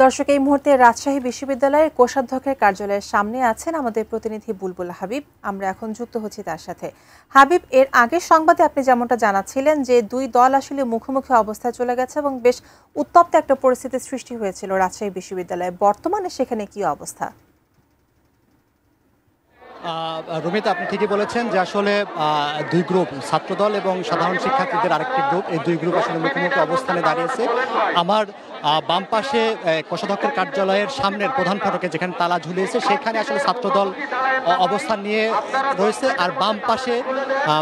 দর্শক, এই মুহূর্তে রাজশাহী বিশ্ববিদ্যালয়ের কোষাধ্যক্ষের কার্যালয়ের সামনে আছেন আমাদের প্রতিনিধি বুলবুল হাবিব। আমরা এখন যুক্ত হচ্ছি তার সাথে। হাবিব, এর আগের সংবাদে আপনি যেমনটা জানাচ্ছিলেন যে দুই দল আসলে মুখোমুখি অবস্থায় চলে গেছে এবং বেশ উত্তপ্ত একটা পরিস্থিতির সৃষ্টি হয়েছিল রাজশাহী বিশ্ববিদ্যালয়ে। বর্তমানে সেখানে কি অবস্থা? রুমিতা, আপনি ঠিকই বলেছেন যে আসলে দুই গ্রুপ, ছাত্রদল এবং সাধারণ শিক্ষার্থীদের আরেকটি গ্রুপ, এই দুই গ্রুপ আসলে মুখোমুখি অবস্থানে দাঁড়িয়েছে। আমার বাম পাশে কোষাধ্যক্ষের কার্যালয়ের সামনের প্রধান ফটকে যেখানে তালা ঝুলিয়েছে সেখানে আসলে ছাত্রদল অবস্থান নিয়ে রয়েছে, আর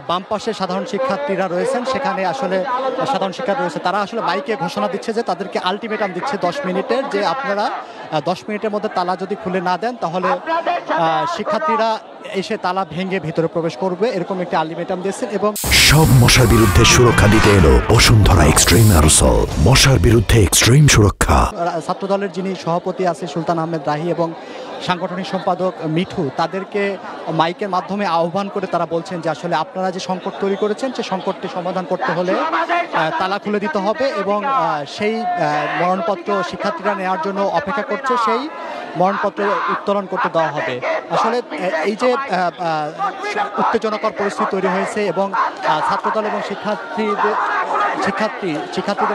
বাম পাশে সাধারণ শিক্ষার্থীরা রয়েছেন, সেখানে আসলে সাধারণ শিক্ষার্থী রয়েছে। তারা আসলে মাইকে ঘোষণা দিচ্ছে যে তাদেরকে আলটিমেটাম দিচ্ছে 10 মিনিটের, যে আপনারা 10 মিনিটের মধ্যে তালা যদি খুলে না দেন তাহলে শিক্ষার্থীরা এসে তালা ভেঙে ভিতরে প্রবেশ করবে, এরকম একটি আলটিমেটাম দিয়েছেন। এবং সব মশার বিরুদ্ধে সুরক্ষা দিতে এলো বসুন্ধরা এক্সট্রিম অ্যারোসল, মশার বিরুদ্ধে এক্সট্রিম সুরক্ষা। ছাত্রদলের যিনি সভাপতি আছে সুলতান আহমেদ রাহি এবং সাংগঠনিক সম্পাদক মিঠু, তাদেরকে মাইকের মাধ্যমে আহ্বান করে তারা বলছেন যে আসলে আপনারা যে সংকট তৈরি করেছেন সেই সংকটটি সমাধান করতে হলে তালা খুলে দিতে হবে, এবং সেই মরণপত্র শিক্ষার্থীরা নেওয়ার জন্য অপেক্ষা করছে, সেই মরণপত্র উত্তোলন করতে দেওয়া হবে। আসলে এই যে উত্তেজনাকর পরিস্থিতি তৈরি হয়েছে এবং ছাত্রদল এবং শিক্ষার্থীদের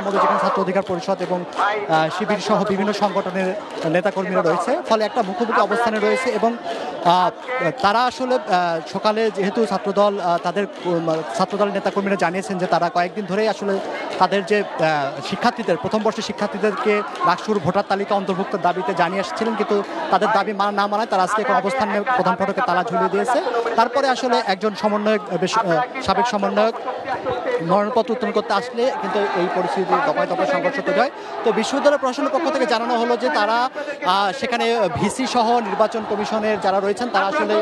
মধ্যে যেখানে ছাত্র অধিকার পরিষদ এবং শিবির সহ বিভিন্ন সংগঠনের নেতাকর্মীরা রয়েছে, ফলে একটা মুখোমুখি অবস্থানে রয়েছে। এবং তারা আসলে সকালে যেহেতু ছাত্রদলের নেতাকর্মীরা জানিয়েছেন যে তারা কয়েকদিন ধরেই আসলে তাদের যে প্রথম বর্ষের শিক্ষার্থীদেরকে ডাকসুর ভোটার তালিকা অন্তর্ভুক্তের দাবিতে জানিয়ে আসছিলেন, কিন্তু তাদের দাবি না মানায় তারা আজকে একটা অবস্থান নিয়ে প্রধান ফটকে তালা ঝুলিয়ে দিয়েছে। তারপরে আসলে একজন সাবেক সমন্বয়ক মরণপত্র উত্তোলন করতে আসলে কিন্তু এই পরিস্থিতি দফায় দফায় সংঘর্ষ তৈরি হয়। তো বিশ্ববিদ্যালয় প্রশাসনের পক্ষ থেকে জানানো হলো যে তারা সেখানে ভিসি সহ নির্বাচন কমিশনের যারা রয়েছেন তারা আসলে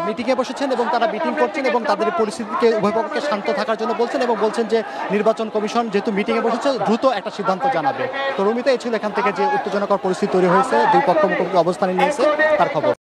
মিটিংয়ে বসেছেন এবং তারা মিটিং করছেন এবং তাদের পরিস্থিতিকে উভয় পক্ষকে শান্ত থাকার জন্য বলছেন, এবং বলছেন যে নির্বাচন কমিশন যেহেতু মিটিংয়ে বসেছে দ্রুত একটা সিদ্ধান্ত জানাবে। তো রুমিতা, এই ছিল এখান থেকে যে উত্তেজনাকর পরিস্থিতি তৈরি হয়েছে, দুই পক্ষ মুখোমুখি অবস্থানে নিয়েছে তার খবর।